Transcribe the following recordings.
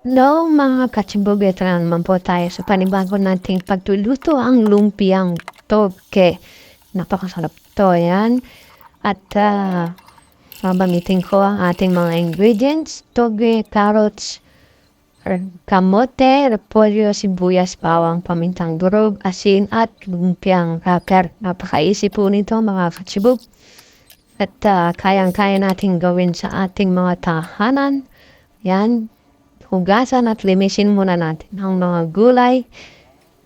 No, mga katsibog, ito na naman po tayo sa panibago nating pagluluto ang lumpiang toge. Napakasarap to, yan. At babamitin ko ang ating mga ingredients. Toge, carrots, kamote, repolyo, sibuyas, bawang, pamintang durog, asin, at lumpiang wrapper. Napakaisip po nito mga katsibog. At kayang-kaya natin gawin sa ating mga tahanan. Yan, hugasan at limisin muna natin ang mga gulay,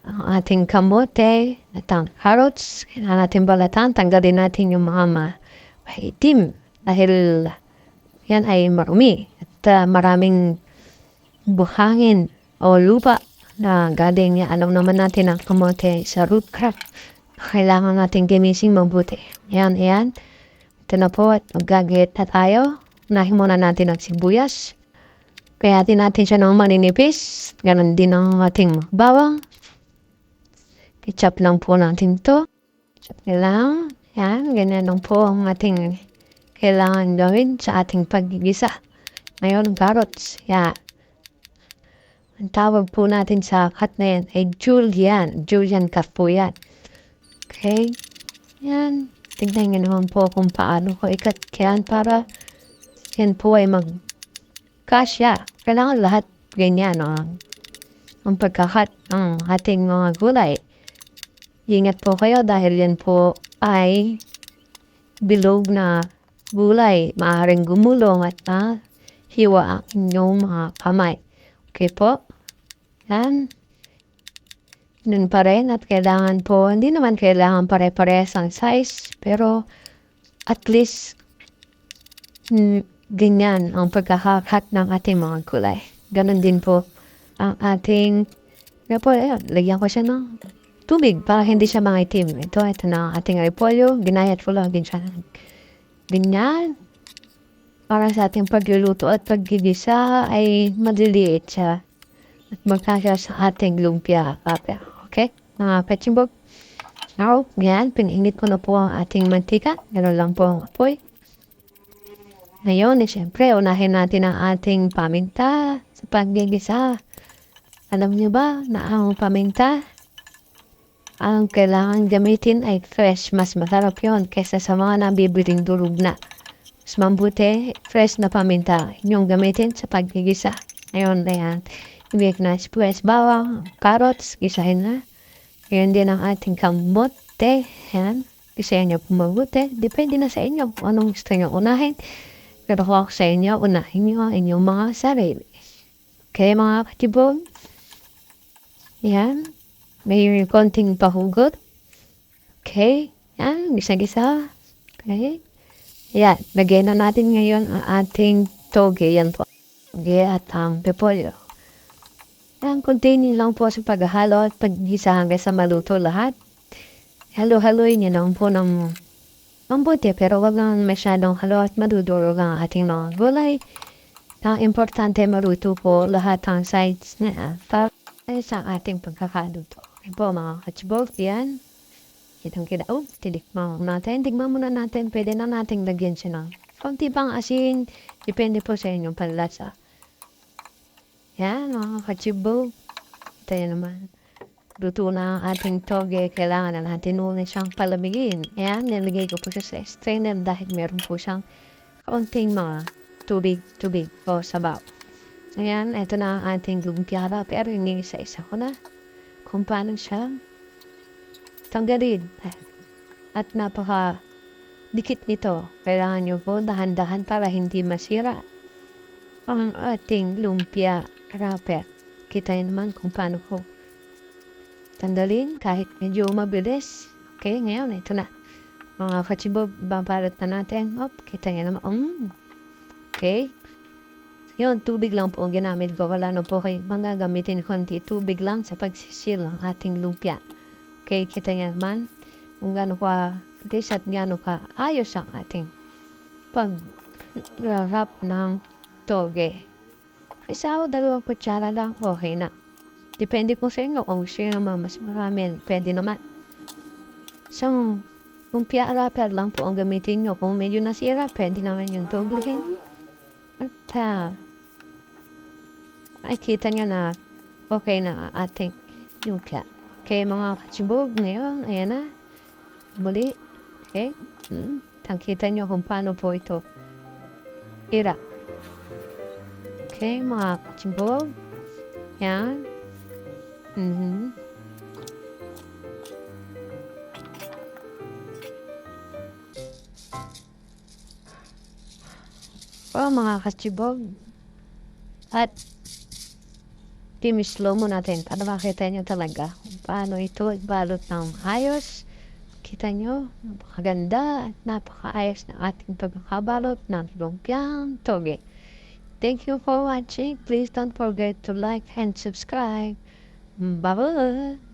ang ating kamote, at ang carrots. Kailangan natin balatan, tanggalin natin yung mga maitim dahil yan ay marumi at maraming buhangin o lupa na galing niya. Alam naman natin ang kamote sa root crop. Kailangan natin gimising mabuti. Yan. Ito na po at magagayat na tayo. Unahin muna natin ang sibuyas. Kaya natin siya ng maninipis. Ganon din ang ating bawang. Ketchup lang po natin to. Ketchup lang. Yan, ganyan lang po ang ating kailangan gawin sa ating paggigisa. Ngayon, carrots. Yan. Ang tawag po natin sa cut na yan ay julienne. Julienne cut po yan. Okay. Yan. Tignan nyo naman po kung paano ko ikat yan para yan po ay kasya. Kailangan lahat ganyan, no? Ang pagkakat ng ating mga gulay. Ingat po kayo dahil yan po ay bilog na gulay. Maaaring gumulong at hiwa ang inyong mga kamay. Okay po? Yan. Nun pa rin at kailangan po, hindi naman kailangan pare-pares ang size, pero at least ganyan ang pagkakakat ng ating mga gulay. Ganon din po ang ating, lagyan ko siya ng tubig para hindi siya mangitim. Ito na ang ating repolyo. Ginayat ko lang din siya. Ganyan. Para sa ating pagluluto at paggigisa ay maliliit siya. At magkasya sa ating lumpia. Okay? Mga pechimbog. Now, ganyan. Pinainit ko na po ang ating mantika. Ganon lang po ang apoy. Ngayon, siyempre, unahin natin ang ating paminta sa paggigisa. Alam niyo ba na ang paminta, ang kailangan gamitin ay fresh. Mas masarap yun kaysa sa mga nabibiling durog na. Mas mabuti, fresh na paminta inyong gamitin sa paggigisa. Ngayon na yan. Ibig na sibuyas, bawang, carrots, gisahin na. Ngayon din ang ating kamote. Yan. Gisahin niyo po mabuti. Depende na sa inyo kung anong gusto niyo unahin. Pero ako sa inyo, unahin niyo ang inyong mga sarili. Okay, mga katibog? Yan. May konting pahugot. Okay. Yan. Gisa-gisa. Okay. Yan. Lagyan na natin ngayon ang ating toge. Yan po. Toge at ang repolyo. Yan. Continue lang po sa paghahalo at paggisa hanggang sa maluto lahat. Halo-haloy niyo lang po ng mabuti, pero wag lang masyadong halo at madudurog ang ating mga gulay. Ang importante maluto po lahat ng sides na para sa ating pagkakaluto. Okay po mga katsibog, yan. Kitang-kita. Titikman natin. Tignan muna natin. Pwede na natin lagyan siya ng konti pang asin. Depende po sa inyong panlasa. Yan mga katsibog. Ito yan naman. Luto na ang ating toge. Kailangan na natin muna siyang palamigin. Ayan, nilagay ko po siya sa strainer dahil meron po siyang kaunting mga tubig o sabaw. Ayan, ito na ang ating lumpiara. Pero hindi isa-isa ko na kung paano siya tanggalin. At napaka dikit nito. Kailangan nyo po dahan-dahan para hindi masira ang ating lumpia wrapper. Kita nyo naman kung paano ko tanggalin kahit medyo mabilis. Okay, ngayon, ito na. Mga katsibog, babalot na natin. Kita nyo naman. Okay. Yun, tubig lang po ang ginamit ko. Wala na po kayo mga gamitin konti. Tubig lang sa pagsisil ng ating lumpia. Okay, kita nyo naman kung gano'n ka at gano'n ka ayos ang ating pag-wrap ng toge. Isa o 2 kutsara lang, okay na. Depende po sa inyo kung gusto nyo naman mas marami. Pwede naman. So, lumpia wrapper lang po ang gamitin nyo. Kung medyo nasira, pwede naman yung doblehin. At makikita niyo na okay na ang ating yuka. Okay, mga kachibog, ngayon, ayan na. Muli, okay? Nakita niyo kung paano po ito ira. Okay, mga kachibog. Yan. Mga kachibog. At slow mo natin para makita nyo talaga kung paano ito balot ng ayos. Kita nyo, napakaganda at napakaayos ng ating pagkakabalot ng lumpiang toge. Thank you for watching. Please don't forget to like and subscribe. Bye-bye!